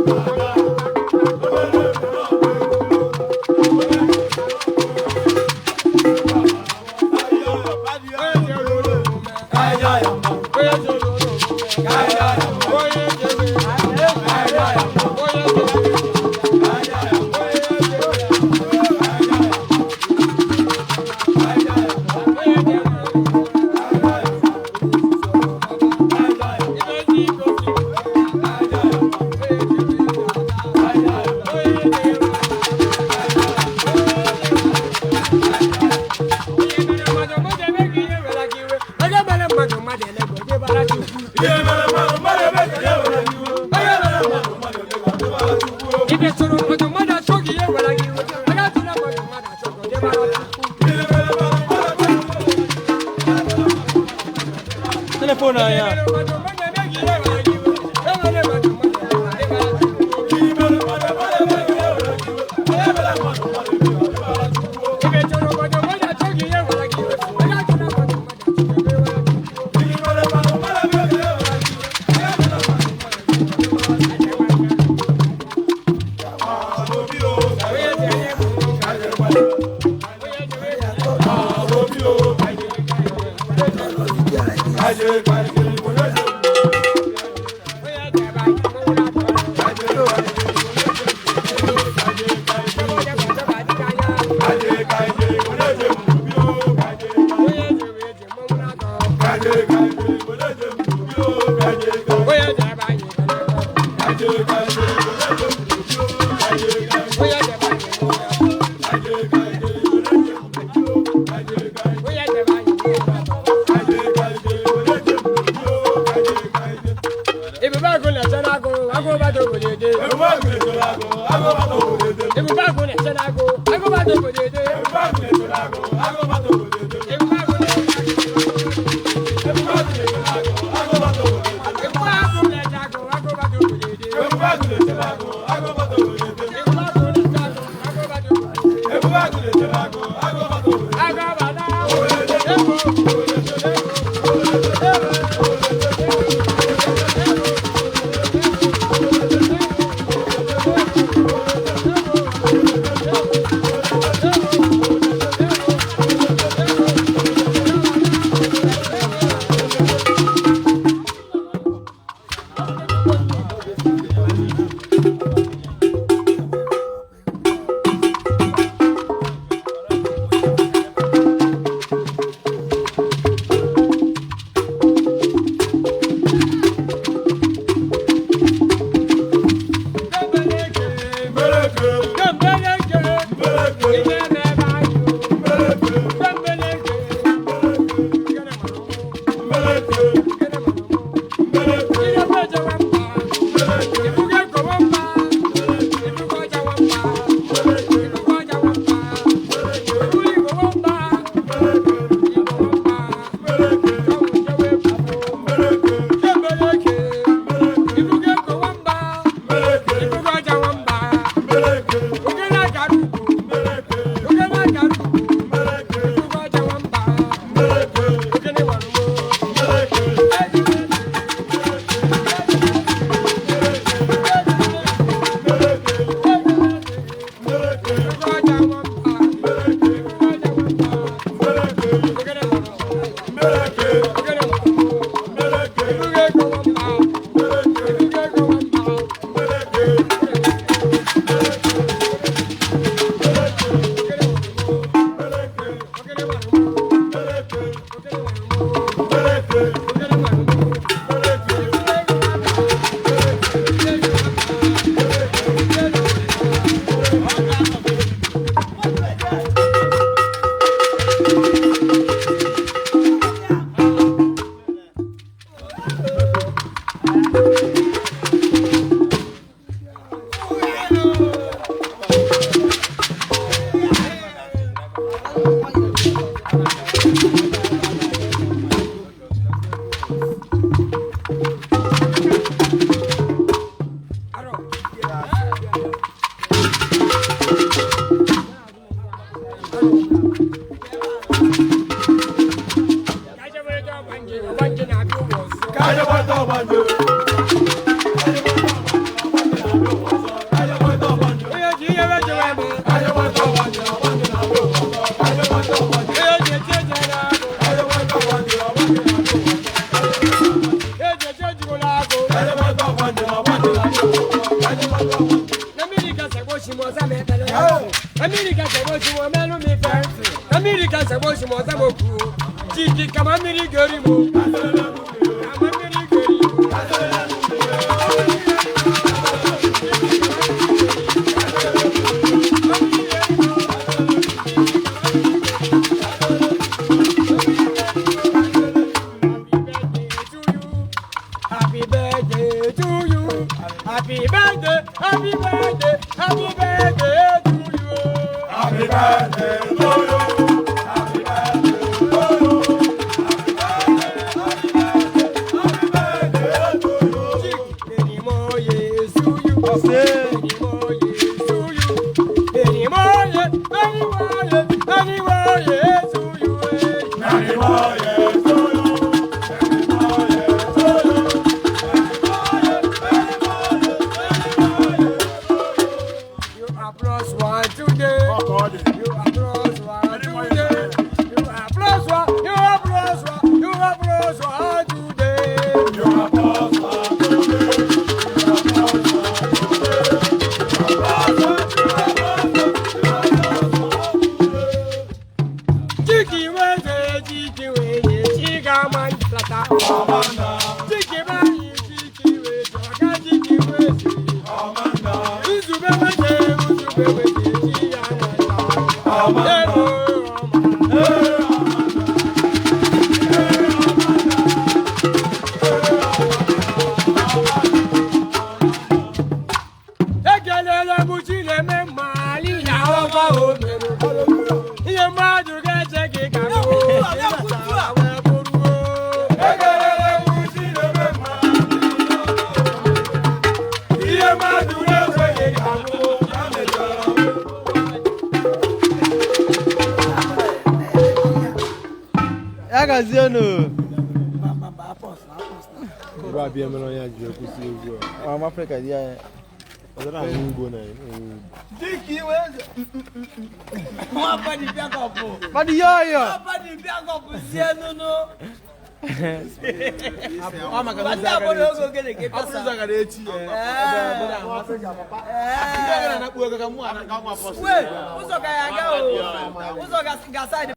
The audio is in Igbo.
Oh, Telefone ya. Happy birthday to you. Happy birthday. birthday, happy birthday, happy birthday to you. Happy birthday to you. Happy birthday to you. Happy birthday to you. Many more years to you. Say. Many more years to you. Many more years, many more years, many more years to you. Many more years to you. Many more years to you. You are plus one today. You are plus one today. You are plus one. You are plus one. You are plus one today. You are plus one today. You are plus one today. You are plus one. Chiki weze, chika man plata. Amanda. Chiki bani, chiki weze, waka chiki weze. Amanda. Uzube weze, chiya manda. Amanda. Ekelele buchile me mali ya ọba omero. Iye mmadụ ga-eche gị ka m wee bụrụ. Ekelele buchile me mali. Ihe mmadụ na-ekweghị ka m hụ, ya mechara. Ya gazienu. Ugbu a bịa mere onye a ji ekwusi egwu a. Ọmụ Afrịka dị anya. Ọ dịrị ahụ ugbo na Diki weze. Mapadi biakopo. Mmadụ yoyo. Mapadi biakopo sienunu. Ọ maka na Mapadi abodo ogo gele ke pesa. Afrịka gara echi. Ndị ọgara na-akpụ ego ka mụ ana ka nwa pọsụ. We, uzo ga ya ga o. Uzo ga side